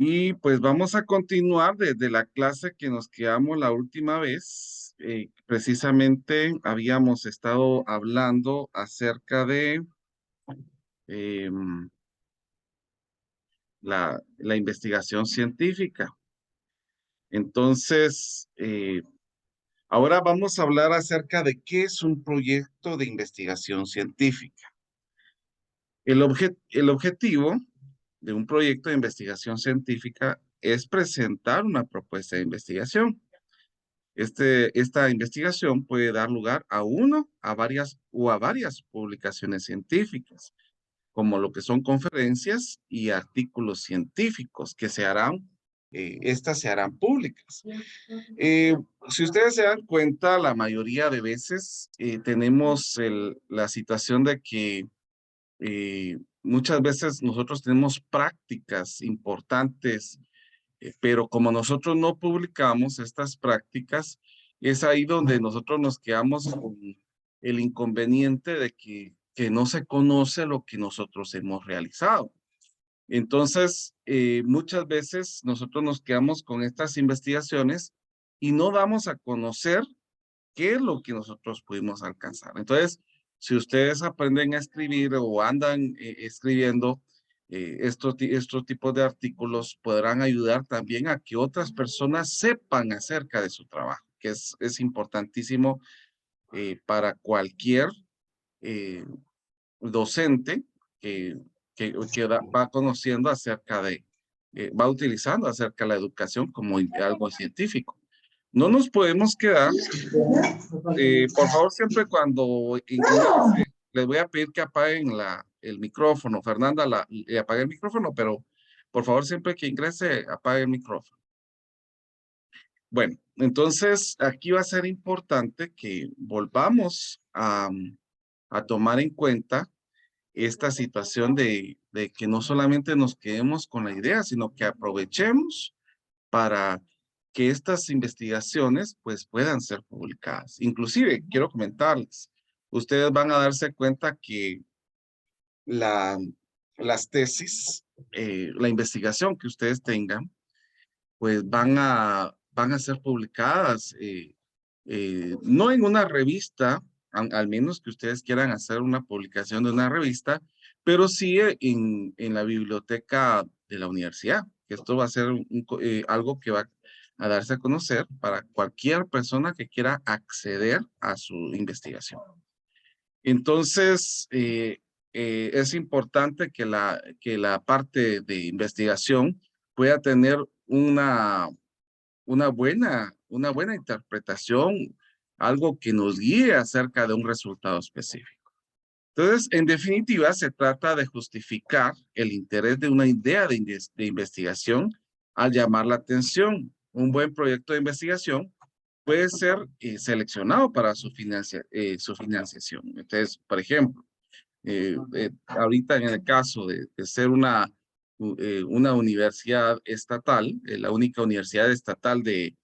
Y pues vamos a continuar desde la clase que nos quedamos la última vez. Precisamente habíamos estado hablando acerca de em, la investigación científica. Entonces, ahora vamos a hablar acerca de qué es un proyecto de investigación científica. El objetivo de un proyecto de investigación científica es presentar una propuesta de investigación. Esta investigación puede dar lugar a a varias publicaciones científicas, como lo que son conferencias y artículos científicos que estas se harán públicas. Eh, si ustedes se dan cuenta, la mayoría de veces tenemos la situación de que muchas veces nosotros tenemos prácticas importantes, pero como nosotros no publicamos estas prácticas, es ahí donde nosotros nos quedamos con el inconveniente de que no se conoce lo que nosotros hemos realizado. Entonces, muchas veces nosotros nos quedamos con estas investigaciones y no damos a conocer qué es lo que nosotros pudimos alcanzar. Entonces, si ustedes aprenden a escribir o andan escribiendo estos tipos de artículos, podrán ayudar también a que otras personas sepan acerca de su trabajo, que es importantísimo para cualquier eh, docente que, va conociendo va utilizando acerca de la educación como algo científico. No nos podemos quedar por favor, siempre cuando ingrese, les voy a pedir que apaguen el micrófono. Fernanda, apague el micrófono, pero por favor, siempre que ingrese, apague el micrófono. Bueno, entonces aquí va a ser importante que volvamos a tomar en cuenta esta situación de que no solamente nos quedemos con la idea, sino que aprovechemos para que estas investigaciones pues puedan ser publicadas. Inclusive, quiero comentarles, ustedes van a darse cuenta que la, las tesis, la investigación que ustedes tengan, pues van a ser publicadas, no en una revista, al menos que ustedes quieran hacer una publicación de una revista, pero sí en la biblioteca de la universidad. Esto va a ser algo que va a darse a conocer para cualquier persona que quiera acceder a su investigación. Entonces, es importante que la parte de investigación pueda tener una buena interpretación, algo que nos guíe acerca de un resultado específico. Entonces, en definitiva, se trata de justificar el interés de una idea de investigación al llamar la atención. Un buen proyecto de investigación puede ser seleccionado para su financiación. Entonces, por ejemplo, ahorita en el caso de ser una universidad estatal, la única universidad estatal de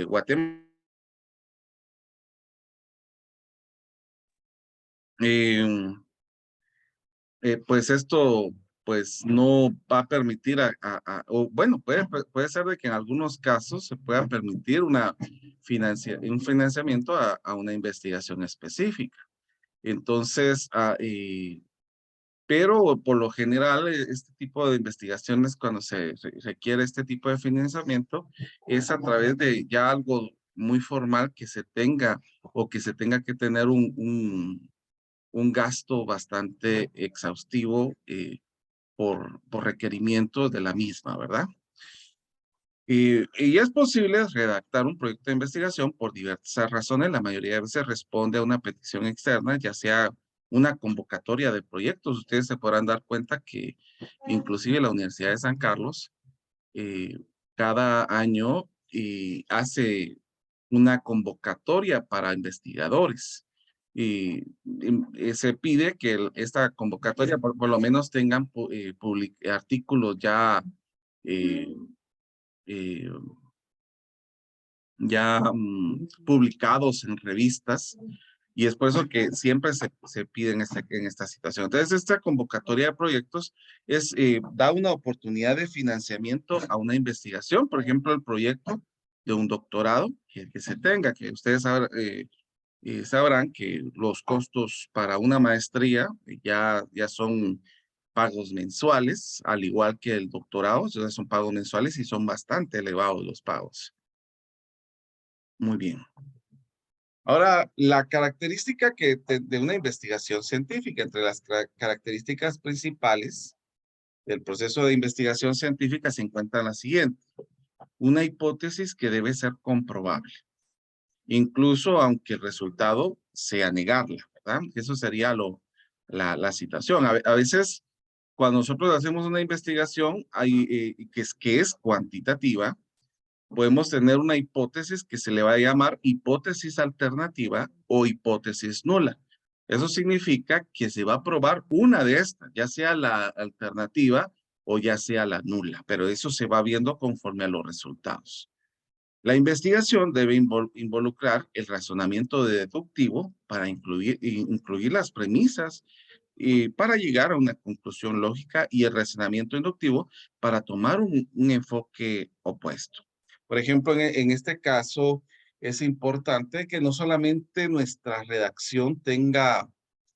Guatemala, eh, pues esto pues no va a permitir o bueno, puede ser de que en algunos casos se pueda permitir un financiamiento a una investigación específica. Entonces, pero por lo general, este tipo de investigaciones, cuando se requiere este tipo de financiamiento, es a través de ya algo muy formal que se tenga o que se tenga que tener un gasto bastante exhaustivo por requerimiento de la misma, ¿verdad? Y es posible redactar un proyecto de investigación por diversas razones. La mayoría de veces responde a una petición externa, ya sea una convocatoria de proyectos. Ustedes se podrán dar cuenta que inclusive la Universidad de San Carlos eh, cada año hace una convocatoria para investigadores. Se pide que esta convocatoria por lo menos tengan artículos eh, eh, ya publicados en revistas Y es por eso que siempre se pide en esta situación. Entonces, esta convocatoria de proyectos da una oportunidad de financiamiento a una investigación, por ejemplo, el proyecto de un doctorado que se tenga, que ustedes sabrán que los costos para una maestría ya son pagos mensuales, al igual que el doctorado, entonces son pagos mensuales y son bastante elevados los pagos. Muy bien. Ahora, la característica de una investigación científica, entre las características principales del proceso de investigación científica se encuentra la siguiente: una hipótesis que debe ser comprobable, incluso aunque el resultado sea negarla, ¿verdad? Eso sería la situación. A veces, cuando nosotros hacemos una investigación que es cuantitativa, podemos tener una hipótesis que se le va a llamar hipótesis alternativa o hipótesis nula. Eso significa que se va a probar una de estas, ya sea la alternativa o ya sea la nula, pero eso se va viendo conforme a los resultados. La investigación debe involucrar el razonamiento deductivo para incluir las premisas y para llegar a una conclusión lógica, y el razonamiento inductivo para tomar un enfoque opuesto. Por ejemplo, en este caso es importante que no solamente nuestra redacción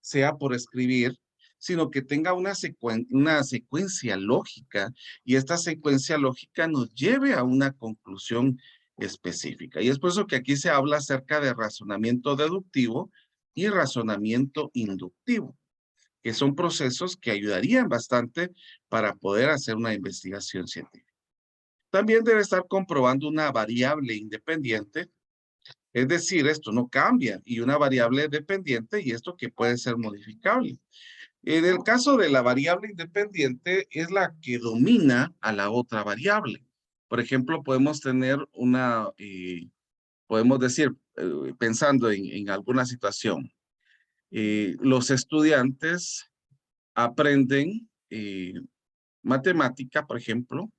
sea por escribir, sino que tenga una secuencia lógica, y esta secuencia lógica nos lleve a una conclusión específica. Y es por eso que aquí se habla acerca de razonamiento deductivo y razonamiento inductivo, que son procesos que ayudarían bastante para poder hacer una investigación científica. También debe estar comprobando una variable independiente, es decir, esto no cambia, y una variable dependiente, y esto que puede ser modificable. En el caso de la variable independiente, es la que domina a la otra variable. Por ejemplo, podemos decir, pensando en alguna situación, los estudiantes aprenden matemática, por ejemplo,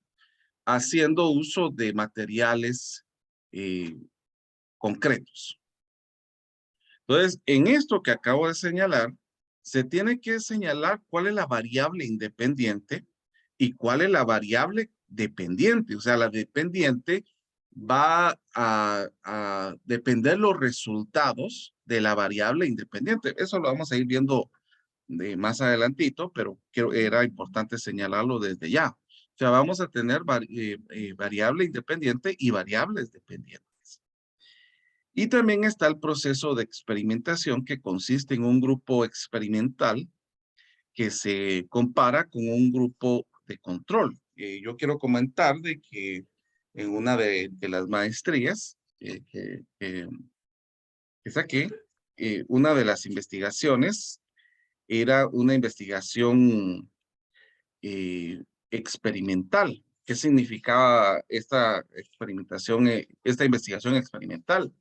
haciendo uso de materiales eh, concretos. Entonces, en esto que acabo de señalar, se tiene que señalar cuál es la variable independiente y cuál es la variable dependiente. O sea, la dependiente va a depender los resultados de la variable independiente. Eso lo vamos a ir viendo más adelantito, pero era importante señalarlo desde ya. O sea, vamos a tener variable independiente y variables dependientes. Y también está el proceso de experimentación, que consiste en un grupo experimental que se compara con un grupo de control. Yo quiero comentar de que en una de las maestrías que saqué, una de las investigaciones era una investigación experimental. ¿Qué significaba esta esta investigación experimental?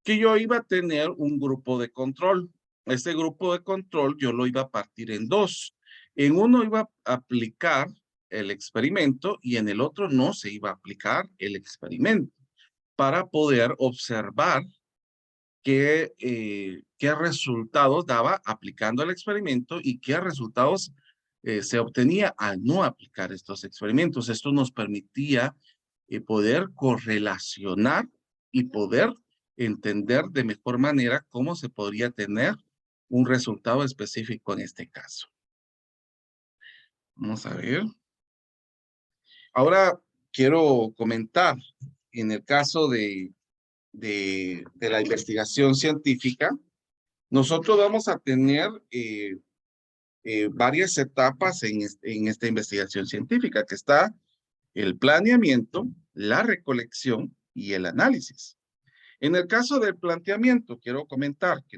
Que yo iba a tener un grupo de control. Este grupo de control yo lo iba a partir en dos. En uno iba a aplicar el experimento y en el otro no se iba a aplicar el experimento, para poder observar qué resultados daba aplicando el experimento y qué resultados se obtenía al no aplicar estos experimentos. Esto nos permitía poder correlacionar y poder entender de mejor manera cómo se podría tener un resultado específico en este caso. Vamos a ver. Ahora quiero comentar, en el caso de la investigación científica, nosotros vamos a tener varias etapas en esta investigación científica, que está el planeamiento, la recolección y el análisis. En el caso del planteamiento, quiero comentar que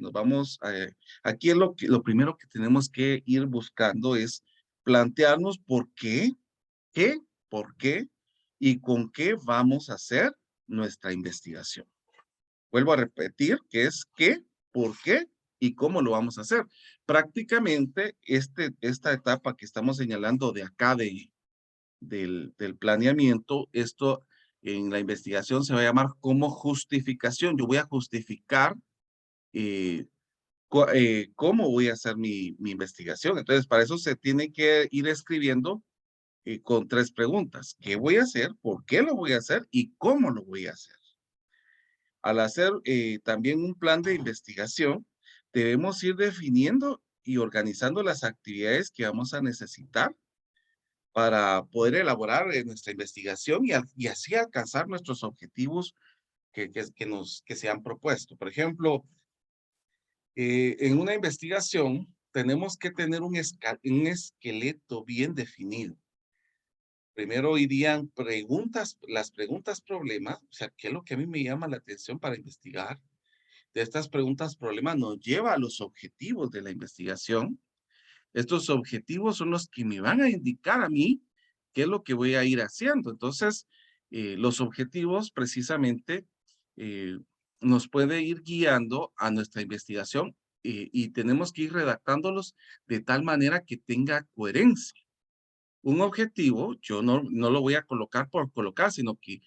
aquí es lo primero que tenemos que ir buscando es plantearnos qué, por qué y con qué vamos a hacer nuestra investigación. Vuelvo a repetir que es qué, por qué y cómo lo vamos a hacer. Prácticamente esta etapa que estamos señalando de acá del planeamiento, esto en la investigación se va a llamar como justificación. Yo voy a justificar cómo voy a hacer mi investigación. Entonces, para eso se tiene que ir escribiendo con 3 preguntas. ¿Qué voy a hacer? ¿Por qué lo voy a hacer? ¿Y cómo lo voy a hacer? Al hacer también un plan de investigación, debemos ir definiendo y organizando las actividades que vamos a necesitar para poder elaborar nuestra investigación y así alcanzar nuestros objetivos que se han propuesto. Por ejemplo, en una investigación tenemos que tener un esqueleto bien definido. Primero irían preguntas, las preguntas problemas, o sea, ¿qué es lo que a mí me llama la atención para investigar? De estas preguntas problemas nos lleva a los objetivos de la investigación. Estos objetivos son los que me van a indicar a mí qué es lo que voy a ir haciendo. Entonces, los objetivos precisamente eh, nos puede ir guiando a nuestra investigación y tenemos que ir redactándolos de tal manera que tenga coherencia. Un objetivo, yo no lo voy a colocar por colocar, sino que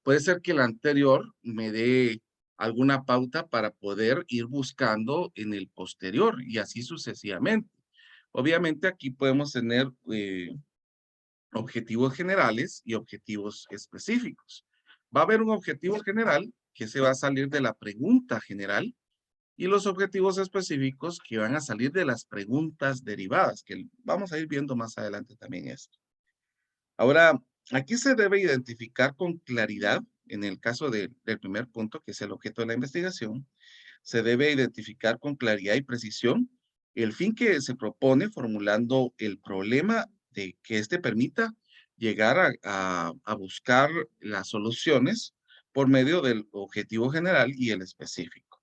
puede ser que el anterior me dé alguna pauta para poder ir buscando en el posterior y así sucesivamente. Obviamente aquí podemos tener objetivos generales y objetivos específicos. Va a haber un objetivo general que se va a salir de la pregunta general y los objetivos específicos que van a salir de las preguntas derivadas, que vamos a ir viendo más adelante también esto. Ahora, aquí se debe identificar con claridad, en el caso del primer punto, que es el objeto de la investigación, se debe identificar con claridad y precisión el fin que se propone formulando el problema de que éste permita llegar a buscar las soluciones por medio del objetivo general y el específico.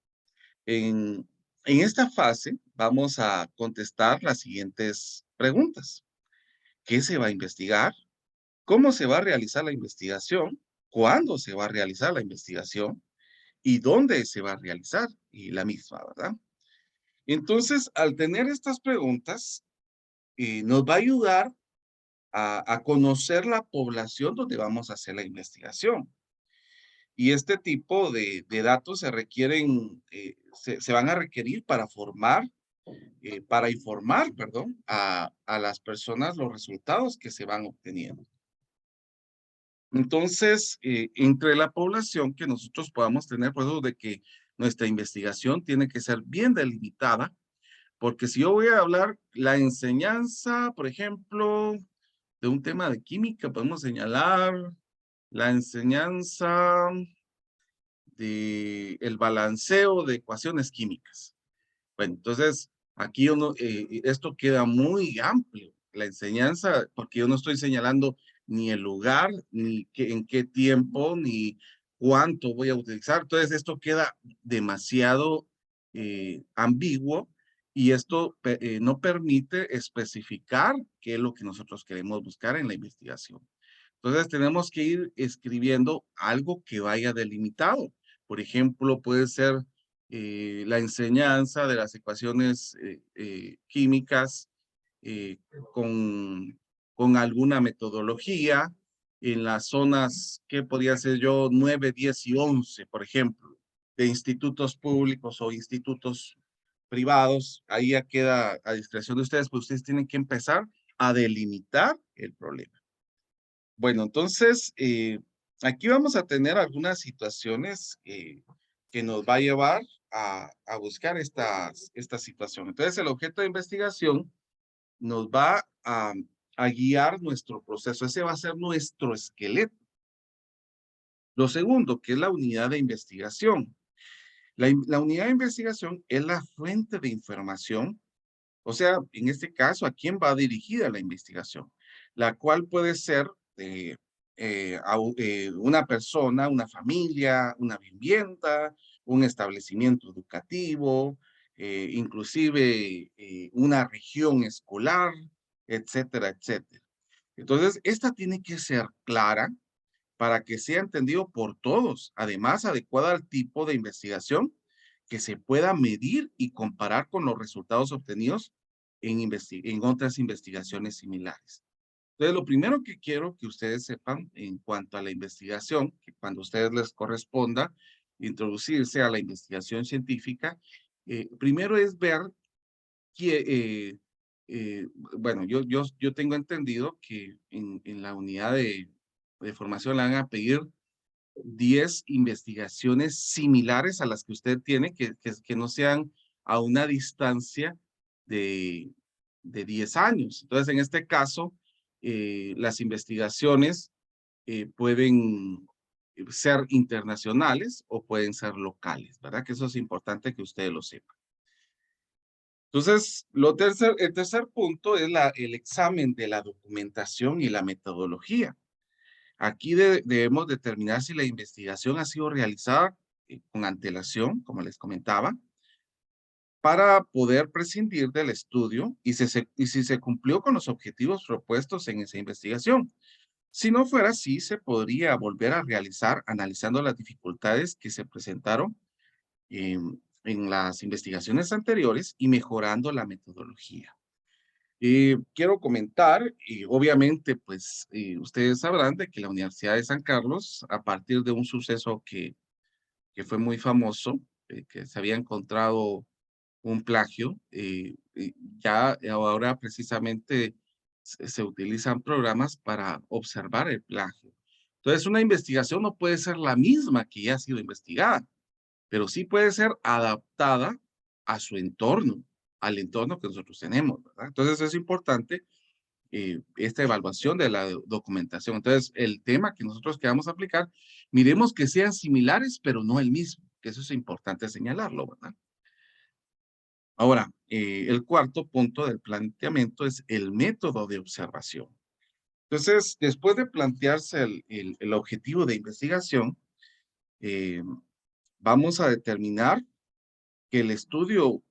En esta fase vamos a contestar las siguientes preguntas. ¿Qué se va a investigar? ¿Cómo se va a realizar la investigación? ¿Cuándo se va a realizar la investigación? ¿Y dónde se va a realizar? Y la misma, ¿verdad? Entonces, al tener estas preguntas, nos va a ayudar a conocer la población donde vamos a hacer la investigación. Y este tipo de datos se requieren, se van a requerir para para informar, perdón, a las personas los resultados que se van obteniendo. Entonces, entre la población que nosotros podamos tener, por eso de que nuestra investigación tiene que ser bien delimitada, porque si yo voy a hablar la enseñanza, por ejemplo, de un tema de química, podemos señalar la enseñanza de el balanceo de ecuaciones químicas. Bueno, entonces aquí esto queda muy amplio, la enseñanza, porque yo no estoy señalando ni el lugar, ni en qué tiempo, ni cuánto voy a utilizar. Entonces esto queda demasiado ambiguo y esto no permite especificar qué es lo que nosotros queremos buscar en la investigación. Entonces tenemos que ir escribiendo algo que vaya delimitado. Por ejemplo, puede ser la enseñanza de las ecuaciones químicas eh, con, con alguna metodología en las zonas, ¿qué podría ser yo? 9, 10 y 11, por ejemplo, de institutos públicos o institutos privados. Ahí ya queda a discreción de ustedes, pues ustedes tienen que empezar a delimitar el problema. Bueno, entonces, aquí vamos a tener algunas situaciones que nos va a llevar a buscar esta situación. Entonces, el objeto de investigación nos va a guiar nuestro proceso. Ese va a ser nuestro esqueleto. Lo segundo, que es la unidad de investigación. La unidad de investigación es la fuente de información, o sea, en este caso, ¿a quién va dirigida la investigación? La cual puede ser una persona, una familia, una vivienda, un establecimiento educativo, inclusive una región escolar, etcétera, etcétera. Entonces, esta tiene que ser clara para que sea entendido por todos, además adecuada al tipo de investigación que se pueda medir y comparar con los resultados obtenidos en otras investigaciones similares. Entonces, lo primero que quiero que ustedes sepan en cuanto a la investigación, que cuando a ustedes les corresponda introducirse a la investigación científica, Primero es ver que, bueno, yo tengo entendido que en la unidad de formación le van a pedir 10 investigaciones similares a las que usted tiene, que no sean a una distancia de, de 10 años. Entonces, en este caso, las investigaciones pueden ser internacionales o pueden ser locales, ¿verdad? Que eso es importante que ustedes lo sepan. Entonces, el tercer punto es el examen de la documentación y la metodología. Aquí debemos determinar si la investigación ha sido realizada con antelación, como les comentaba, para poder prescindir del estudio y si se cumplió con los objetivos propuestos en esa investigación. Si no fuera así, se podría volver a realizar analizando las dificultades que se presentaron en las investigaciones anteriores y mejorando la metodología. Quiero comentar, y obviamente, pues ustedes sabrán de que la Universidad de San Carlos, a partir de un suceso que fue muy famoso, que se había encontrado un plagio, ya ahora precisamente se utilizan programas para observar el plagio. Entonces, una investigación no puede ser la misma que ya ha sido investigada, pero sí puede ser adaptada a su entorno, al entorno que nosotros tenemos, ¿verdad? Entonces, es importante esta evaluación de la documentación. Entonces, el tema que nosotros queramos aplicar, miremos que sean similares, pero no el mismo, que eso es importante señalarlo, ¿verdad? Ahora, el cuarto punto del planteamiento es el método de observación. Entonces, después de plantearse el objetivo de investigación, eh, vamos a determinar que el estudio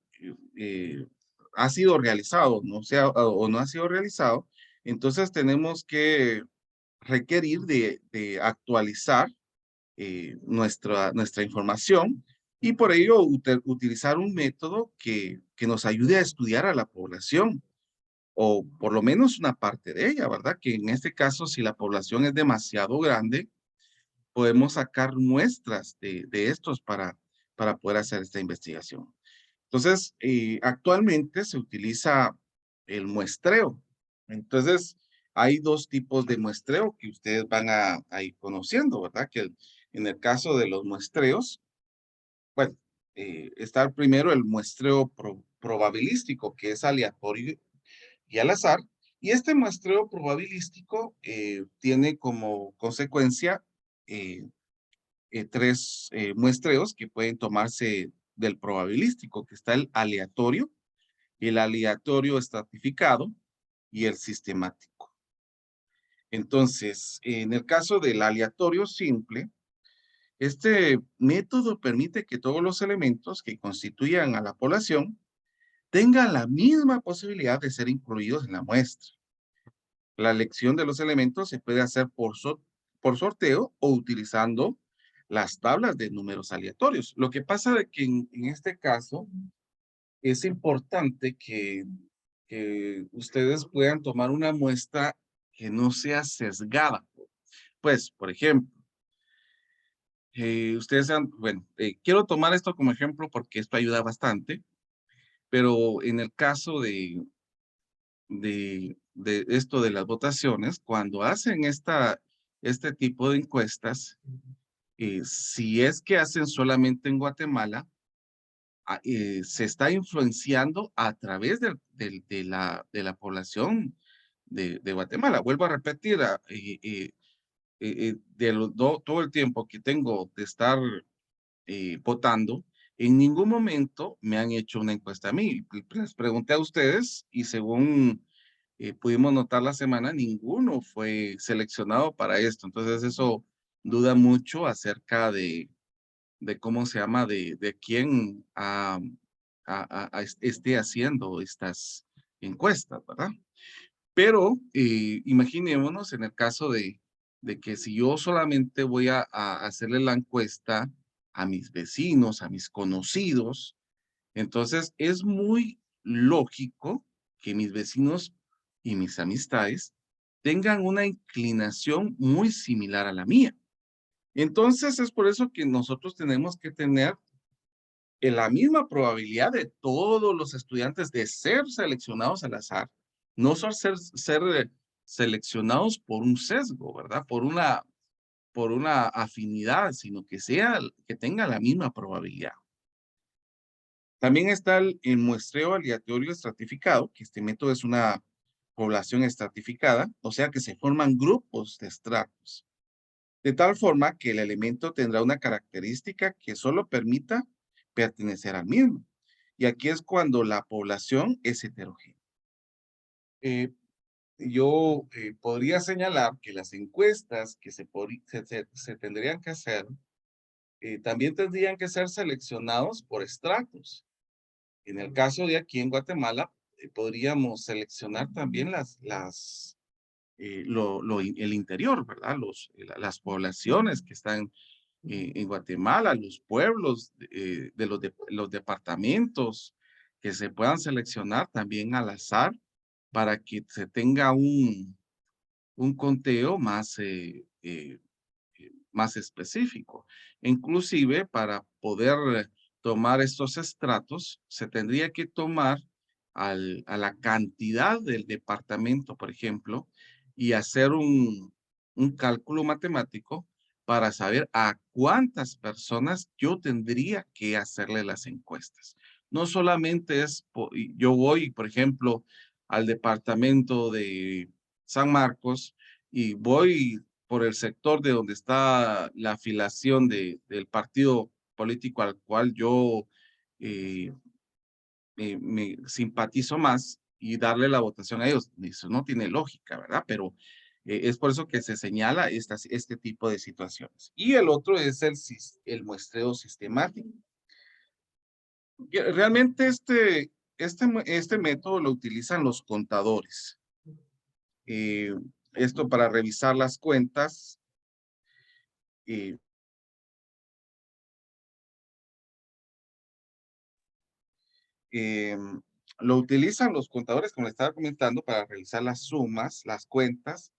ha sido realizado, no sea, o no ha sido realizado, entonces tenemos que requerir de actualizar nuestra información y por ello utilizar un método que nos ayude a estudiar a la población o por lo menos una parte de ella, ¿verdad? Que en este caso, si la población es demasiado grande, podemos sacar muestras de estos para poder hacer esta investigación. Entonces, actualmente se utiliza el muestreo. Entonces, hay dos tipos de muestreo que ustedes van a ir conociendo, ¿verdad? Que en el caso de los muestreos, bueno, está primero el muestreo probabilístico, que es aleatorio y al azar. Y este muestreo probabilístico tiene como consecuencia eh, tres muestreos que pueden tomarse del probabilístico, que está el aleatorio estratificado y el sistemático. Entonces, en el caso del aleatorio simple, este método permite que todos los elementos que constituyan a la población tengan la misma posibilidad de ser incluidos en la muestra. La elección de los elementos se puede hacer por sorteo o utilizando las tablas de números aleatorios. Lo que pasa es que en este caso es importante que ustedes puedan tomar una muestra que no sea sesgada. Pues, por ejemplo, bueno, quiero tomar esto como ejemplo porque esto ayuda bastante, pero en el caso de esto de las votaciones, cuando hacen este tipo de encuestas, si es que hacen solamente en Guatemala, se está influenciando a través de la población de Guatemala. Vuelvo a repetir, todo el tiempo que tengo de estar votando, en ningún momento me han hecho una encuesta a mí. Les pregunté a ustedes y según pudimos notar la semana, ninguno fue seleccionado para esto. Entonces eso duda mucho acerca de cómo se llama, de quién esté haciendo estas encuestas, ¿verdad? Pero imaginémonos en el caso de que si yo solamente voy a hacerle la encuesta a mis vecinos, a mis conocidos, entonces es muy lógico que mis vecinos y mis amistades tengan una inclinación muy similar a la mía. Entonces es por eso que nosotros tenemos que tener en la misma probabilidad de todos los estudiantes de ser seleccionados al azar, no son ser seleccionados por un sesgo, ¿verdad? Por una afinidad, sino que tenga la misma probabilidad. También está el muestreo aleatorio estratificado, que este método es una población estratificada, o sea que se forman grupos de estratos, de tal forma que el elemento tendrá una característica que solo permita pertenecer al mismo. Y aquí es cuando la población es heterogénea. Yo podría señalar que las encuestas que se tendrían que hacer también tendrían que ser seleccionados por estratos. En el caso de aquí en Guatemala, podríamos seleccionar también el interior, ¿verdad? Las poblaciones que están en Guatemala, los pueblos de los departamentos que se puedan seleccionar también al azar para que se tenga un conteo más específico. Inclusive para poder tomar estos estratos, se tendría que tomar a la cantidad del departamento, por ejemplo, y hacer un cálculo matemático para saber a cuántas personas yo tendría que hacerle las encuestas. No solamente yo voy, por ejemplo, al departamento de San Marcos y voy por el sector de donde está la afiliación del partido político al cual yo eh, me simpatizo más y darle la votación a ellos. Eso no tiene lógica, ¿verdad? Pero es por eso que se señala este tipo de situaciones. Y el otro es el muestreo sistemático. Realmente este método lo utilizan los contadores. Eh, Esto para revisar las cuentas. eh, eh, lo utilizan los contadores, como les estaba comentando, para realizar las sumas, las cuentas,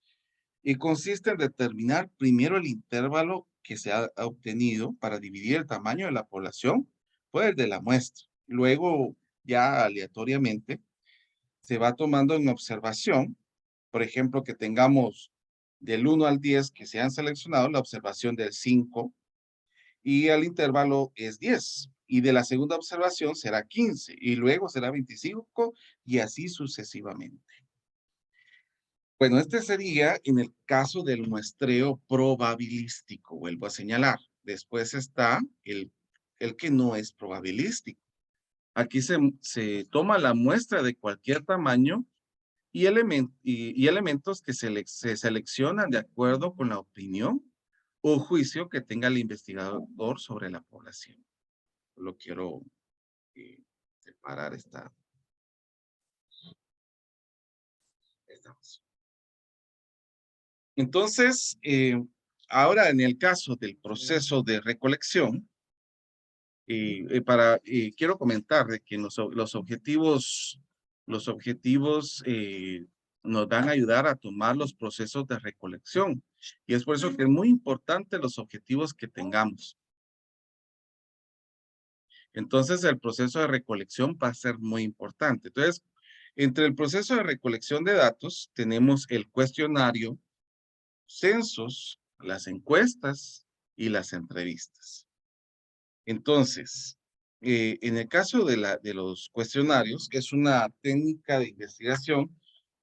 y consiste en determinar primero el intervalo que se ha obtenido para dividir el tamaño de la población por el de la muestra. Luego, ya aleatoriamente, se va tomando en observación, por ejemplo, que tengamos del 1 al 10 que se han seleccionado, la observación del 5 y el intervalo es 10. Y de la segunda observación será 15 y luego será 25 y así sucesivamente. Bueno, este sería en el caso del muestreo probabilístico, vuelvo a señalar. Después está el que no es probabilístico. Aquí se toma la muestra de cualquier tamaño y elementos que se seleccionan de acuerdo con la opinión o juicio que tenga el investigador sobre la población. Lo quiero separar esta opción. Entonces, ahora en el caso del proceso de recolección, quiero comentar de que los objetivos nos van a ayudar a tomar los procesos de recolección. Y es por eso que es muy importante los objetivos que tengamos. Entonces, el proceso de recolección va a ser muy importante. Entonces, entre el proceso de recolección de datos, tenemos el cuestionario, censos, las encuestas y las entrevistas. Entonces, en el caso de los cuestionarios, es una técnica de investigación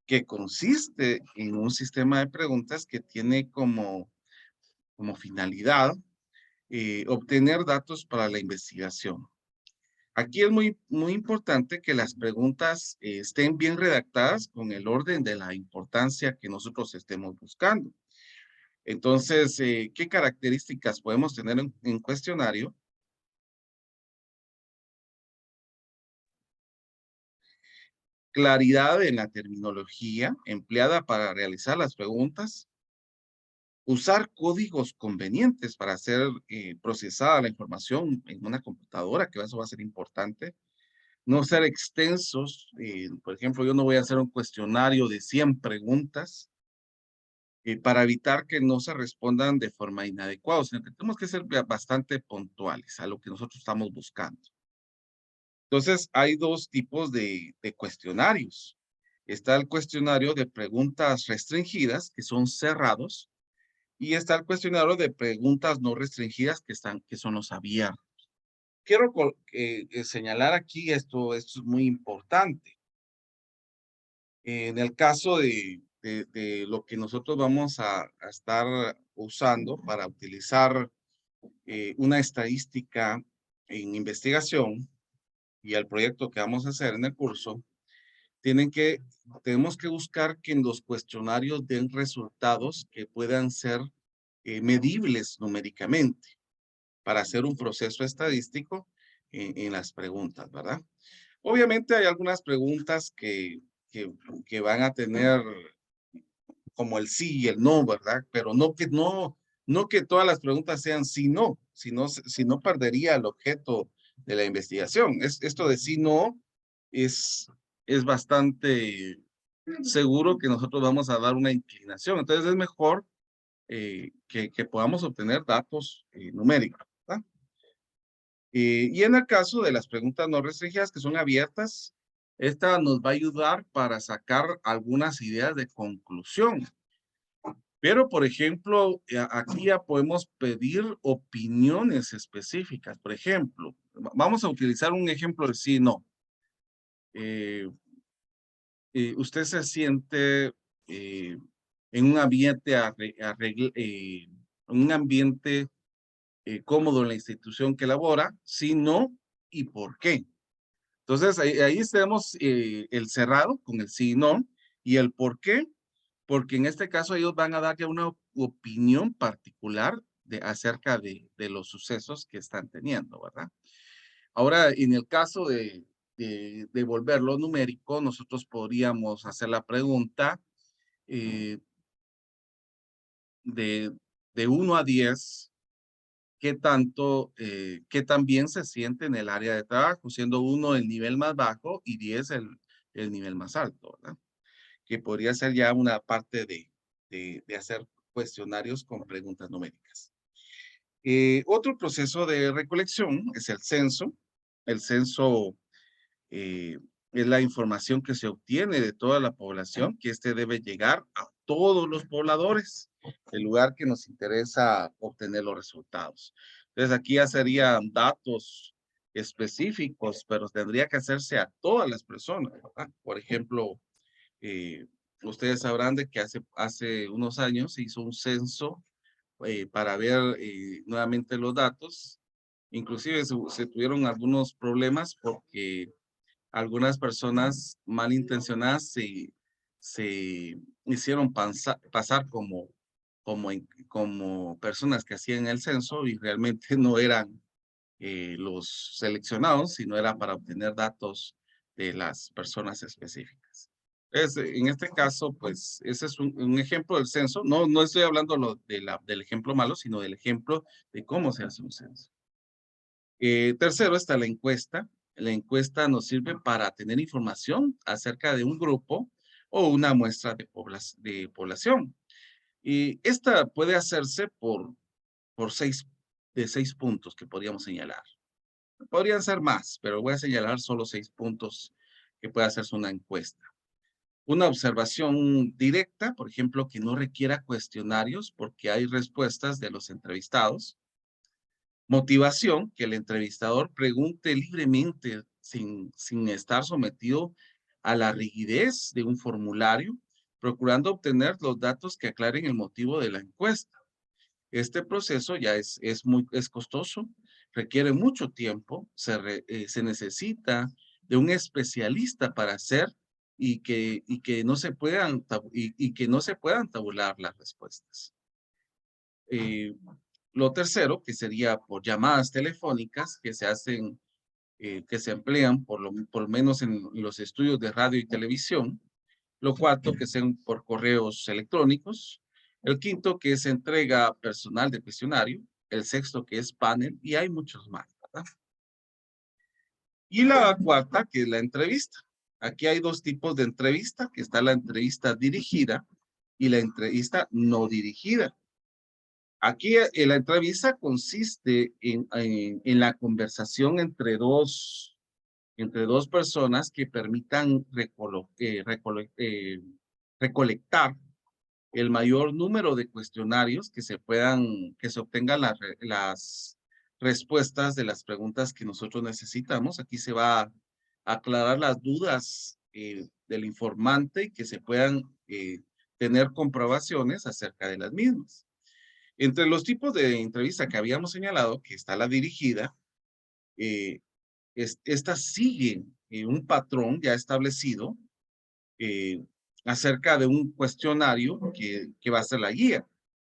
que consiste en un sistema de preguntas que tiene como finalidad obtener datos para la investigación. Aquí es muy importante que las preguntas estén bien redactadas con el orden de la importancia que nosotros estemos buscando. Entonces, ¿qué características podemos tener en cuestionario? Claridad en la terminología empleada para realizar las preguntas, usar códigos convenientes para hacer procesada la información en una computadora, que eso va a ser importante, no ser extensos, por ejemplo, yo no voy a hacer un cuestionario de 100 preguntas para evitar que no se respondan de forma inadecuada, sino que tenemos que ser bastante puntuales a lo que nosotros estamos buscando. Entonces, hay dos tipos de cuestionarios. Está el cuestionario de preguntas restringidas, que son cerrados, y está el cuestionario de preguntas no restringidas, que son los abiertos. Quiero señalar aquí esto es muy importante. En el caso de lo que nosotros vamos a estar usando para utilizar una estadística en investigación y el proyecto que vamos a hacer en el curso, tenemos que buscar que en los cuestionarios den resultados que puedan ser medibles numéricamente para hacer un proceso estadístico en las preguntas, ¿verdad? Obviamente hay algunas preguntas que van a tener como el sí y el no, ¿verdad? Pero no que todas las preguntas sean sí, no, si no perdería el objeto de la investigación. Esto de sí, no es, es bastante seguro que nosotros vamos a dar una inclinación. Entonces es mejor que podamos obtener datos numéricos, ¿verdad? Y en el caso de las preguntas no restringidas que son abiertas, esta nos va a ayudar para sacar algunas ideas de conclusión. Pero, por ejemplo, aquí ya podemos pedir opiniones específicas. Por ejemplo, vamos a utilizar un ejemplo de sí, no. Usted se siente en un ambiente, en un ambiente cómodo en la institución que labora, sí, no, y por qué. Entonces, ahí tenemos el cerrado con el sí y no, y el por qué, porque en este caso ellos van a dar ya una opinión particular acerca de los sucesos que están teniendo, ¿verdad? Ahora, en el caso de volverlo numérico, nosotros podríamos hacer la pregunta eh, de, de 1 a 10, qué tan bien se siente en el área de trabajo, siendo 1 el nivel más bajo y 10 el nivel más alto, ¿verdad? Que podría ser ya una parte de hacer cuestionarios con preguntas numéricas. Otro proceso de recolección es el censo. El censo es la información que se obtiene de toda la población, que este debe llegar a todos los pobladores, el lugar que nos interesa obtener los resultados. Entonces aquí ya serían datos específicos, pero tendría que hacerse a todas las personas, ¿verdad? Por ejemplo, eh, ustedes sabrán de que hace unos años se hizo un censo para ver nuevamente los datos. Inclusive se tuvieron algunos problemas porque algunas personas malintencionadas se hicieron pasar como personas que hacían el censo y realmente no eran los seleccionados, sino era para obtener datos de las personas específicas. En este caso, pues, ese es un ejemplo del censo. No estoy hablando del ejemplo malo, sino del ejemplo de cómo se hace un censo. Tercero está la encuesta. La encuesta nos sirve para tener información acerca de un grupo o una muestra de población. Y esta puede hacerse por de seis puntos que podríamos señalar. Podrían ser más, pero voy a señalar solo 6 puntos que puede hacerse una encuesta. Una observación directa, por ejemplo, que no requiera cuestionarios porque hay respuestas de los entrevistados. Motivación, que el entrevistador pregunte libremente sin estar sometido a la rigidez de un formulario, procurando obtener los datos que aclaren el motivo de la encuesta. Este proceso ya es costoso, requiere mucho tiempo, se necesita de un especialista para hacer y que no se puedan, y que no se puedan tabular las respuestas. Eh, lo tercero, que sería por llamadas telefónicas que se hacen, que se emplean por lo menos en los estudios de radio y televisión. Lo cuarto, que sean por correos electrónicos. El quinto, que es entrega personal de cuestionario. El sexto, que es panel. Y hay muchos más, ¿verdad? Y la cuarta, que es la entrevista. Aquí hay dos tipos de entrevista, que está la entrevista dirigida y la entrevista no dirigida. Aquí la entrevista consiste en la conversación entre entre dos personas que permitan recolectar el mayor número de cuestionarios que se obtengan las respuestas de las preguntas que nosotros necesitamos. Aquí se va a aclarar las dudas del informante y que se puedan tener comprobaciones acerca de las mismas. Entre los tipos de entrevista que habíamos señalado, que está la dirigida, estas siguen un patrón ya establecido eh, acerca de un cuestionario que va a ser la guía.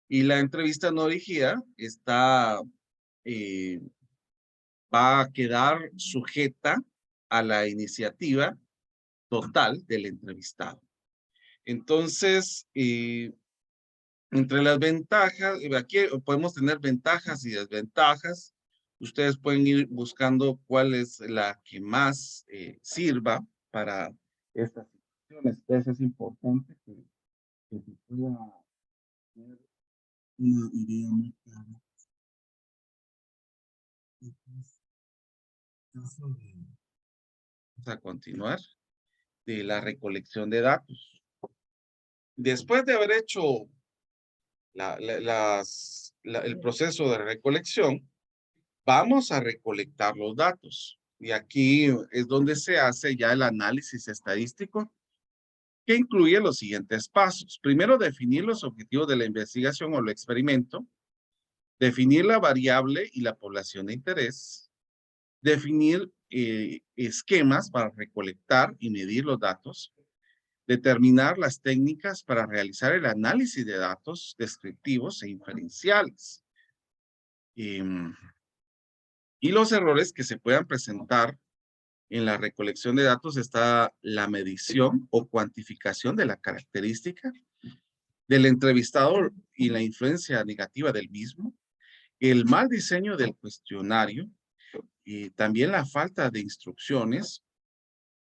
Y la entrevista no dirigida eh, va a quedar sujeta a la iniciativa total del entrevistado. Entonces, entre las ventajas, aquí podemos tener ventajas y desventajas. Ustedes pueden ir buscando cuál es la que más sirva para estas situaciones. Entonces es importante que se pueda tener una idea muy clara. Vamos a continuar de la recolección de datos. Después de haber hecho el proceso de recolección, vamos a recolectar los datos. Y aquí es donde se hace ya el análisis estadístico, que incluye los siguientes pasos. Primero, definir los objetivos de la investigación o el experimento, definir la variable y la población de interés, definir esquemas para recolectar y medir los datos, determinar las técnicas para realizar el análisis de datos descriptivos e inferenciales. Y los errores que se puedan presentar en la recolección de datos está la medición o cuantificación de la característica del entrevistador y la influencia negativa del mismo, el mal diseño del cuestionario y también la falta de instrucciones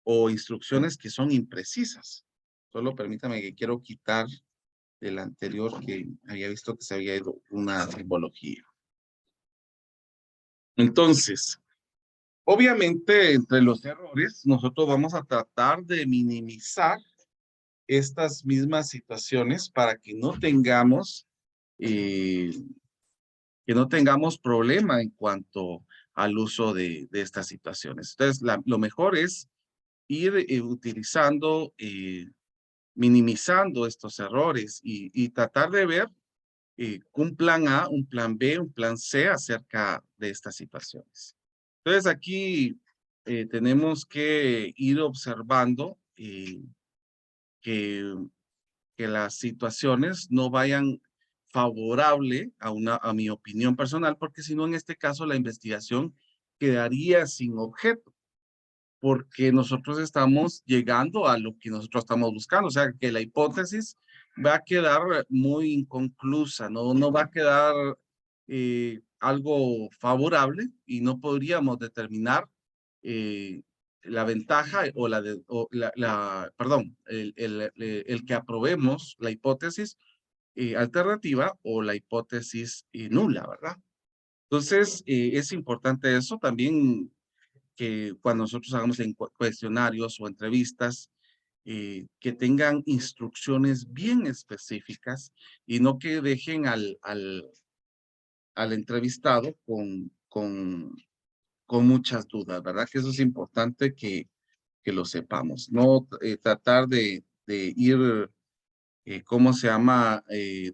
o instrucciones que son imprecisas. Solo permítame que quiero quitar del anterior que había visto que se había ido una simbología. Entonces, obviamente, entre los errores, nosotros vamos a tratar de minimizar estas mismas situaciones para eh, que no tengamos problema en cuanto al uso de estas situaciones. Entonces, lo mejor es ir utilizando, minimizando estos errores y tratar de ver un plan A, un plan B, un plan C acerca de estas situaciones. Entonces aquí tenemos que ir observando que, que las situaciones no vayan favorable a mi opinión personal, porque si no, en este caso, la investigación quedaría sin objeto, porque nosotros estamos llegando a lo que nosotros estamos buscando, o sea, que la hipótesis va a quedar muy inconclusa, no va a quedar algo favorable y no podríamos determinar la ventaja perdón, el que aprobemos la hipótesis alternativa o la hipótesis nula, ¿verdad? Entonces, es importante eso también que cuando nosotros hagamos en cuestionarios o entrevistas, que tengan instrucciones bien específicas y no que dejen al entrevistado con muchas dudas, ¿verdad? Que eso es importante que lo sepamos. No tratar de ir, ¿cómo se llama?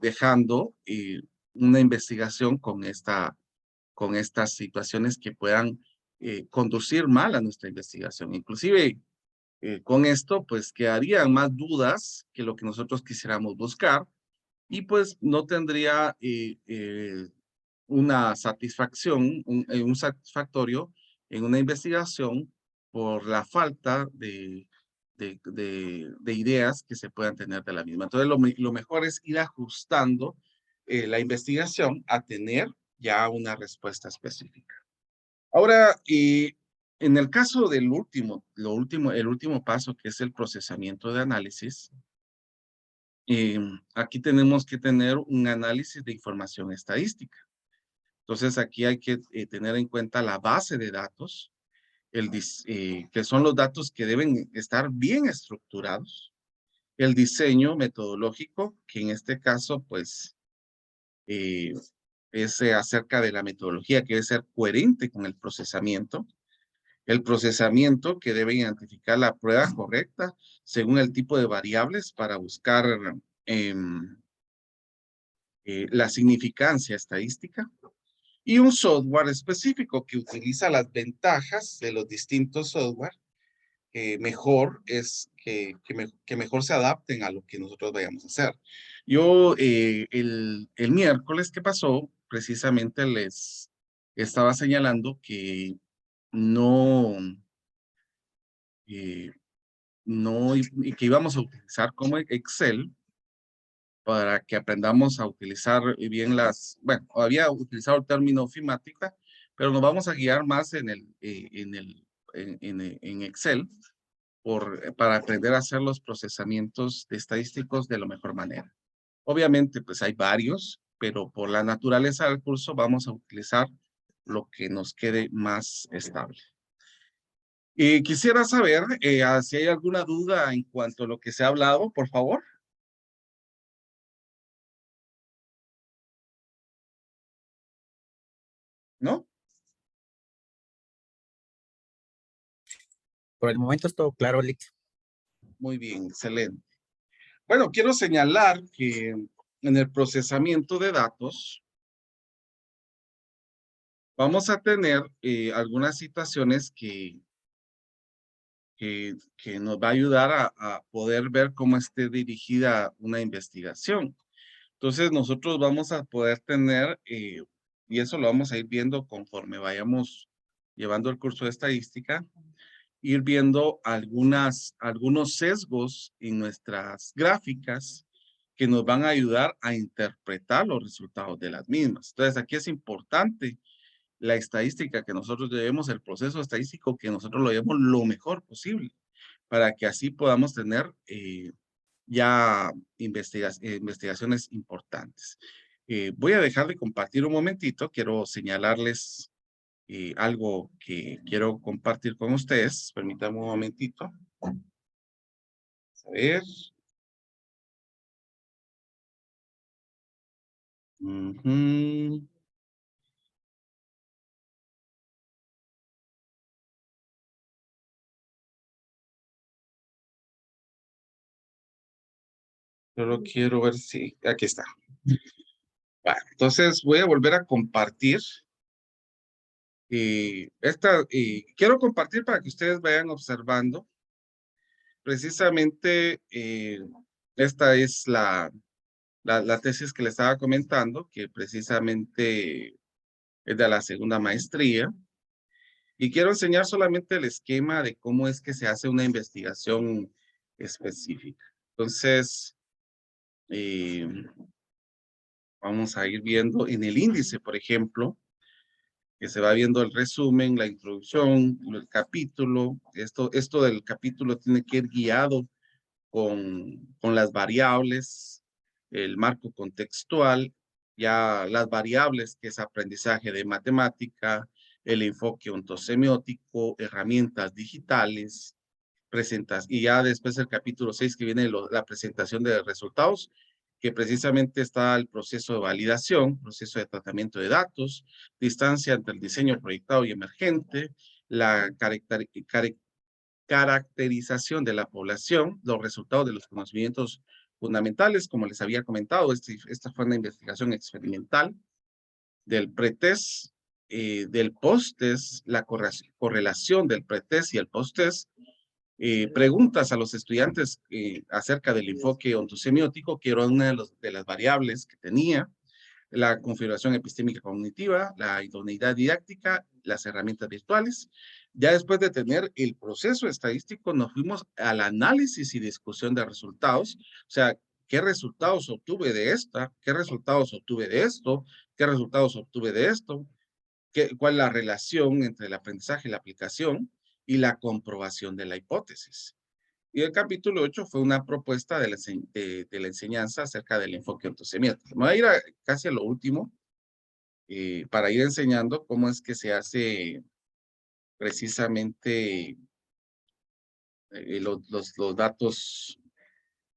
Dejando una investigación con estas situaciones que puedan conducir mal a nuestra investigación. Inclusive con esto, pues quedarían más dudas que lo que nosotros quisiéramos buscar y pues no tendría una satisfacción, un satisfactorio en una investigación por la falta de ideas que se puedan tener de la misma. Entonces, lo mejor es ir ajustando la investigación a tener ya una respuesta específica. Ahora, en el caso del el último paso, que es el procesamiento de análisis, aquí tenemos que tener un análisis de información estadística. Entonces, aquí hay que tener en cuenta la base de datos que son los datos que deben estar bien estructurados, el diseño metodológico, que en este caso, pues, eh, es acerca de la metodología que debe ser coherente con el procesamiento que debe identificar la prueba correcta según el tipo de variables para buscar em, la significancia estadística, y un software específico que utiliza las ventajas de los distintos software que mejor es que mejor se adapten a lo que nosotros vayamos a hacer. Yo el miércoles que pasó, precisamente les estaba señalando que no, eh, no, y que íbamos a utilizar como Excel para que aprendamos a utilizar bien bueno, había utilizado el término ofimática, pero nos vamos a guiar más en Excel para aprender a hacer los procesamientos de estadísticos de la mejor manera. Obviamente, pues hay varios, pero por la naturaleza del curso vamos a utilizar lo que nos quede más estable. Y quisiera saber si hay alguna duda en cuanto a lo que se ha hablado, por favor. ¿No? Por el momento es todo claro, Lick. Muy bien, excelente. Bueno, quiero señalar que en el procesamiento de datos vamos a tener algunas situaciones que nos va a ayudar a poder ver cómo esté dirigida una investigación. Entonces, nosotros vamos a poder tener, y eso lo vamos a ir viendo conforme vayamos llevando el curso de estadística, ir viendo algunos sesgos en nuestras gráficas que nos van a ayudar a interpretar los resultados de las mismas. Entonces, aquí es importante la estadística que nosotros llevemos, el proceso estadístico que nosotros lo llevemos lo mejor posible, para que así podamos tener ya investigaciones importantes. Voy a dejar de compartir un momentito, quiero señalarles algo que quiero compartir con ustedes. Permítanme un momentito. A ver. Ujú. Solo quiero ver si... Aquí está. Bueno, entonces voy a volver a compartir. Quiero compartir para que ustedes vayan observando. Precisamente esta es la tesis que les estaba comentando, que precisamente es de la segunda maestría. Y quiero enseñar solamente el esquema de cómo es que se hace una investigación específica. Entonces, eh, vamos a ir viendo en el índice, por ejemplo, que se va viendo el resumen, la introducción, el capítulo. Esto del capítulo tiene que ir guiado con las variables, el marco contextual, ya las variables que es aprendizaje de matemática, el enfoque ontosemiótico, herramientas digitales, y ya después el capítulo 6 que viene la presentación de resultados, que precisamente está el proceso de validación, proceso de tratamiento de datos, distancia entre el diseño proyectado y emergente, la caracterización de la población, los resultados de los conocimientos fundamentales, como les había comentado, esta fue una investigación experimental del pretest, del post-test, la correlación del pretest y el post-test, preguntas a los estudiantes acerca del enfoque ontosemiótico, que era una de las variables que tenía, la configuración epistémica cognitiva, la idoneidad didáctica, las herramientas virtuales. Ya después de tener el proceso estadístico, nos fuimos al análisis y discusión de resultados, o sea, ¿qué resultados obtuve de esta? ¿Qué resultados obtuve de esto? ¿Qué resultados obtuve de esto? ¿Cuál es la relación entre el aprendizaje y la aplicación y la comprobación de la hipótesis? Y el capítulo 8 fue una propuesta de la enseñanza acerca del enfoque ontosemiótico. Me voy a ir casi a lo último para ir enseñando cómo es que se hace precisamente los datos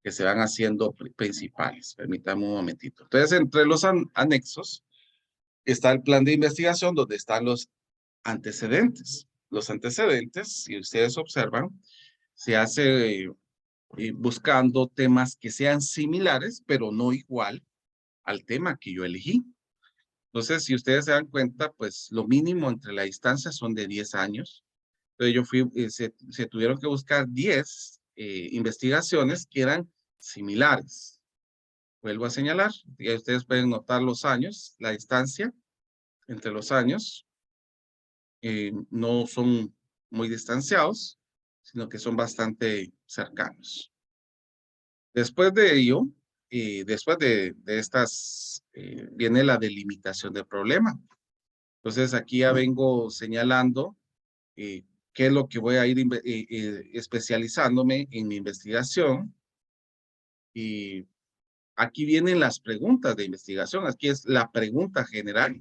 que se van haciendo principales. Permítame un momentito. Entonces, entre los anexos está el plan de investigación donde están los antecedentes. Los antecedentes, si ustedes observan, se hace buscando temas que sean similares, pero no igual al tema que yo elegí. Entonces, si ustedes se dan cuenta, pues lo mínimo entre la distancia son de 10 años. Entonces, se tuvieron que buscar 10 investigaciones que eran similares. Vuelvo a señalar, y ustedes pueden notar los años, la distancia entre los años, no son muy distanciados, sino que son bastante cercanos. Después de ello, después de estas, viene la delimitación del problema. Entonces, aquí ya vengo señalando qué es lo que voy a ir especializándome en mi investigación. Y aquí vienen las preguntas de investigación. Aquí es la pregunta general,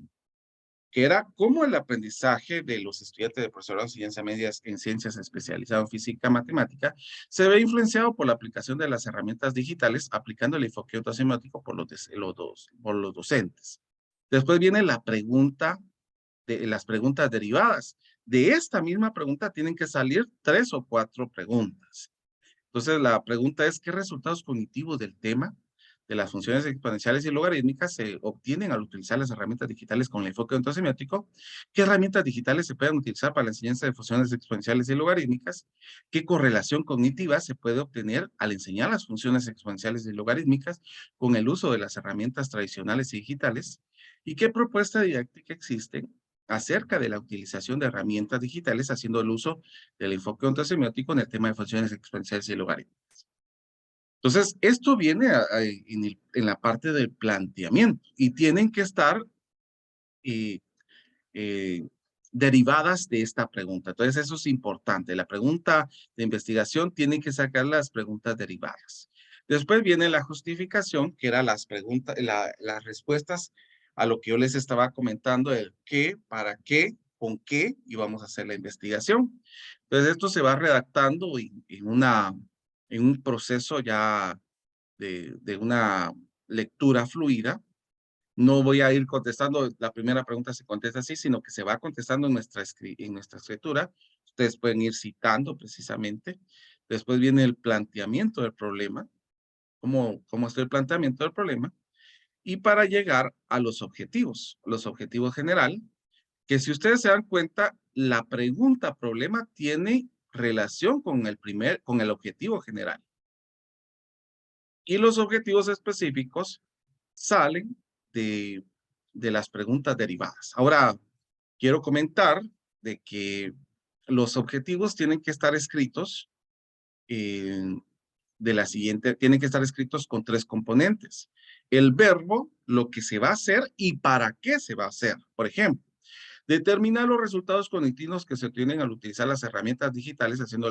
que era cómo el aprendizaje de los estudiantes de profesorado de ciencias medias en ciencias especializadas en física matemática se ve influenciado por la aplicación de las herramientas digitales, aplicando el enfoque autosemiótico por los docentes. Después viene la pregunta de las preguntas derivadas. De esta misma pregunta tienen que salir 3 o 4 preguntas. Entonces, la pregunta es, ¿qué resultados cognitivos del tema de las funciones exponenciales y logarítmicas se obtienen al utilizar las herramientas digitales con el enfoque ontosemiótico? ¿Qué herramientas digitales se pueden utilizar para la enseñanza de funciones exponenciales y logarítmicas? ¿Qué correlación cognitiva se puede obtener al enseñar las funciones exponenciales y logarítmicas con el uso de las herramientas tradicionales y digitales? ¿Y qué propuesta didáctica existe acerca de la utilización de herramientas digitales haciendo el uso del enfoque ontosemiótico en el tema de funciones exponenciales y logarítmicas? Entonces, esto viene en la parte del planteamiento y tienen que estar eh, eh, derivadas de esta pregunta. Entonces, eso es importante. La pregunta de investigación tiene que sacar las preguntas derivadas. Después viene la justificación, que era las preguntas, las respuestas a lo que yo les estaba comentando, el qué, para qué, con qué íbamos a hacer la investigación. Entonces, esto se va redactando en un proceso ya de una lectura fluida. No voy a ir contestando, la primera pregunta se contesta así, sino que se va contestando en nuestra escritura. Ustedes pueden ir citando precisamente. Después viene el planteamiento del problema, cómo está el planteamiento del problema, y para llegar a los objetivos general, que si ustedes se dan cuenta, la pregunta problema tiene relación con el objetivo general. Y los objetivos específicos salen de, de las preguntas derivadas. Ahora, quiero comentar de que los objetivos tienen que estar escritos tienen que estar escritos con 3 componentes. El verbo, lo que se va a hacer y para qué se va a hacer. Por ejemplo, determinar los resultados cognitivos que se obtienen al utilizar las herramientas digitales haciendo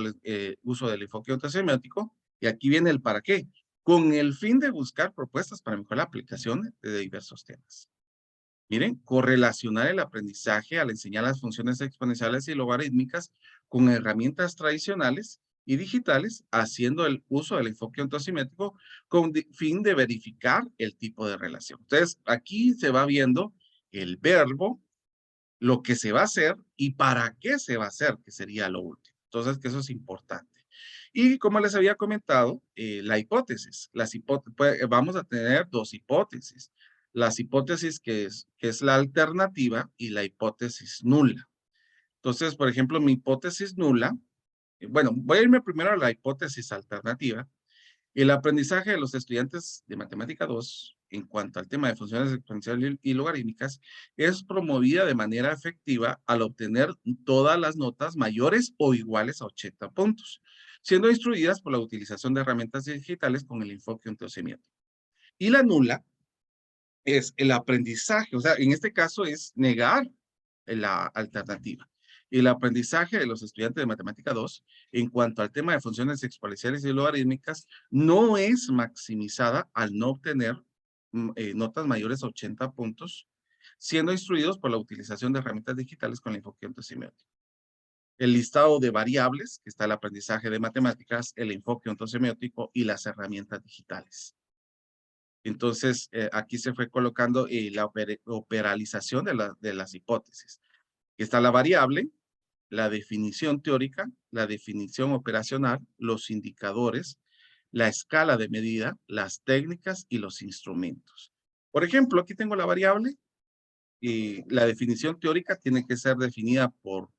uso del enfoque ontosemiótico. Y aquí viene el para qué, con el fin de buscar propuestas para mejorar la aplicación de diversos temas. Miren, correlacionar el aprendizaje al enseñar las funciones exponenciales y logarítmicas con herramientas tradicionales y digitales, haciendo el uso del enfoque ontosimétrico con fin de verificar el tipo de relación. Entonces, aquí se va viendo el verbo, lo que se va a hacer y para qué se va a hacer, que sería lo último. Entonces, que eso es importante. Y como les había comentado, la hipótesis. Vamos a tener 2 hipótesis. Las hipótesis que es la alternativa y la hipótesis nula. Entonces, por ejemplo, mi hipótesis nula, bueno, voy a irme primero a la hipótesis alternativa. El aprendizaje de los estudiantes de Matemática 2 en cuanto al tema de funciones exponenciales y logarítmicas es promovida de manera efectiva al obtener todas las notas mayores o iguales a 80 puntos, siendo instruidas por la utilización de herramientas digitales con el enfoque ontosemiótico. Y la nula es el aprendizaje, o sea, en este caso es negar la alternativa. El aprendizaje de los estudiantes de Matemática 2 en cuanto al tema de funciones exponenciales y logarítmicas no es maximizada al no obtener notas mayores a 80 puntos, siendo instruidos por la utilización de herramientas digitales con el enfoque ontosemiótico. el listado de variables, que está el aprendizaje de matemáticas, el enfoque ontosemiótico y las herramientas digitales. Entonces, aquí se fue colocando la operalización de las hipótesis. Está la variable, la definición teórica, la definición operacional, los indicadores, la escala de medida, las técnicas y los instrumentos. Por ejemplo, aquí tengo la variable y la definición teórica tiene que ser definida por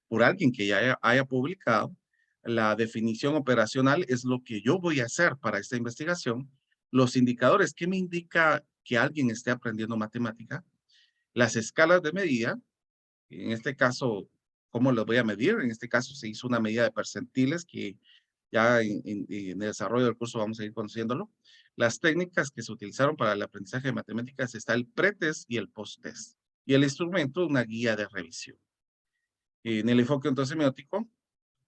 alguien que ya haya publicado. La definición operacional es lo que yo voy a hacer para esta investigación. Los indicadores, ¿qué me indica que alguien esté aprendiendo matemática? Las escalas de medida, en este caso, ¿cómo los voy a medir? En este caso se hizo una medida de percentiles que ya en el desarrollo del curso vamos a ir conociéndolo. Las técnicas que se utilizaron para el aprendizaje de matemáticas está el pretest y el posttest. Y el instrumento, una guía de revisión. En el enfoque ontosemiótico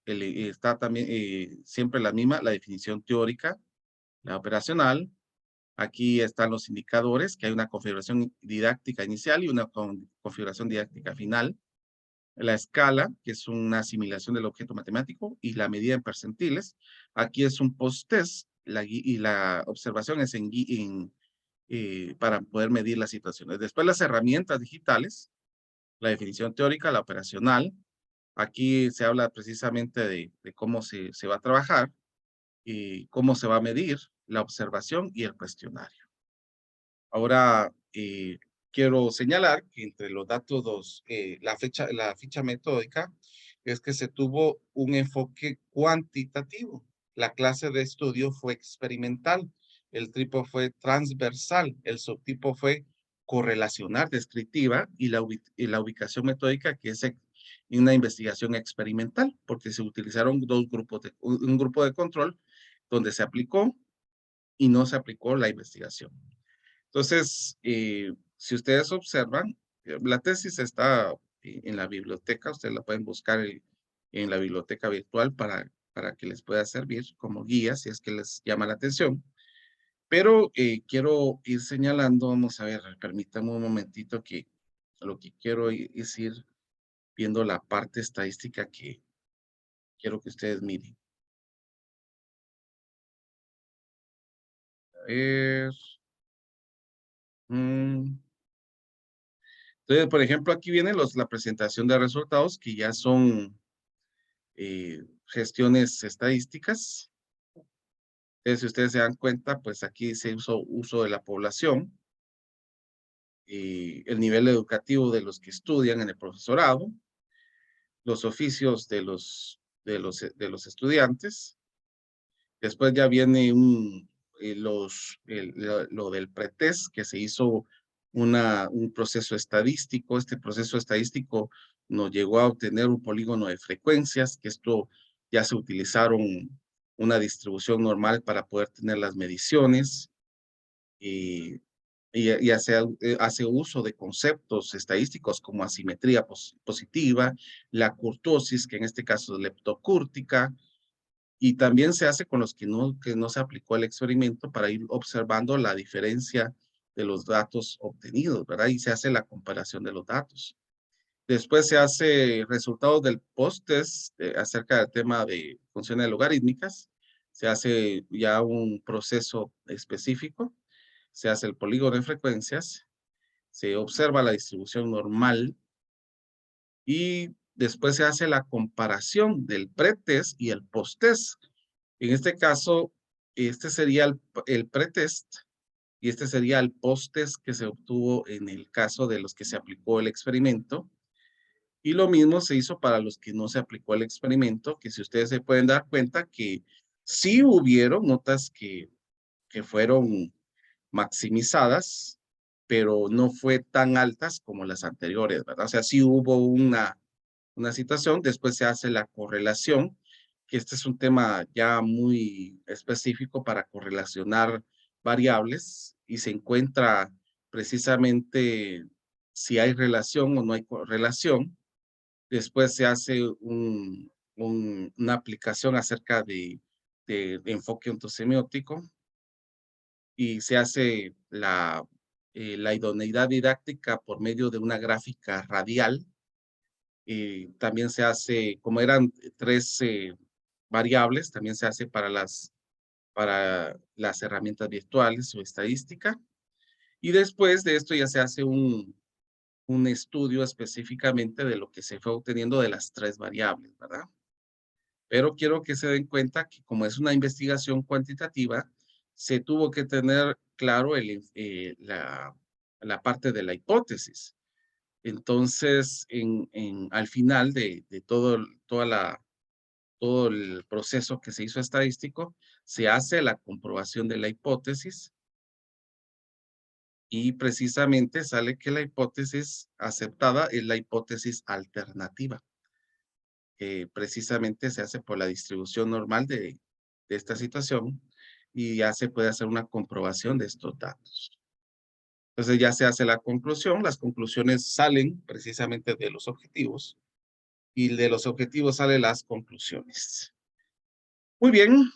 está también siempre la misma, la definición teórica, la operacional. Aquí están los indicadores, que hay una configuración didáctica inicial y una configuración didáctica final. La escala, que es una asimilación del objeto matemático, y la medida en percentiles. Aquí es un post-test y la observación es para poder medir las situaciones. Después las herramientas digitales, la definición teórica, la operacional. Aquí se habla precisamente de cómo se va a trabajar y cómo se va a medir la observación y el cuestionario. Ahora, quiero señalar que entre los datos, la ficha metódica es que se tuvo un enfoque cuantitativo. La clase de estudio fue experimental, el tipo fue transversal, el subtipo fue correlacional descriptiva y la ubicación metódica que es una investigación experimental, porque se utilizaron un grupo de control donde se aplicó y no se aplicó la investigación. Entonces, si ustedes observan, la tesis está en la biblioteca, ustedes la pueden buscar en la biblioteca virtual para que les pueda servir como guía si es que les llama la atención. Pero quiero ir señalando, vamos a ver, permítanme un momentito que lo que quiero es ir viendo la parte estadística que quiero que ustedes miren. A ver. mm, Entonces, por ejemplo, aquí viene la presentación de resultados que ya son gestiones estadísticas. Entonces, si ustedes se dan cuenta, pues aquí se hizo uso de la población, el nivel educativo de los que estudian en el profesorado, los oficios de los estudiantes. Después ya viene lo del pretest, que se hizo un proceso estadístico. Este proceso estadístico nos llegó a obtener un polígono de frecuencias, que esto ya se utilizaron una distribución normal para poder tener las mediciones. Y, y hace uso de conceptos estadísticos como asimetría positiva, la kurtosis, que en este caso es leptocúrtica, y también se hace con los que no se aplicó el experimento para ir observando la diferencia de los datos obtenidos, ¿verdad? Y se hace la comparación de los datos. Después se hace resultados del post-test acerca del tema de funciones logarítmicas. Se hace ya un proceso específico. Se hace el polígono de frecuencias. Se observa la distribución normal. Y después se hace la comparación del pretest y el post-test. En este caso, este sería el pretest y este sería el post-test que se obtuvo en el caso de los que se aplicó el experimento. Y lo mismo se hizo para los que no se aplicó el experimento, que si ustedes se pueden dar cuenta que sí hubieron notas que fueron maximizadas, pero no fue tan altas como las anteriores, ¿verdad? O sea, sí hubo una situación, después se hace la correlación, que este es un tema ya muy específico para correlacionar variables y se encuentra precisamente si hay relación o no hay correlación. Después se hace una aplicación acerca de enfoque ontosemiótico y se hace la idoneidad didáctica por medio de una gráfica radial También se hace, como eran tres variables, también se hace para las herramientas virtuales o estadística. Y después de esto ya se hace un estudio específicamente de lo que se fue obteniendo de las tres variables, ¿verdad? Pero quiero que se den cuenta que como es una investigación cuantitativa, se tuvo que tener claro la parte de la hipótesis. Entonces, al final de todo el proceso que se hizo estadístico, se hace la comprobación de la hipótesis y precisamente sale que la hipótesis aceptada es la hipótesis alternativa. Precisamente se hace por la distribución normal de esta situación y ya se puede hacer una comprobación de estos datos. Entonces ya se hace la conclusión, las conclusiones salen precisamente de los objetivos y de los objetivos salen las conclusiones. Muy bien,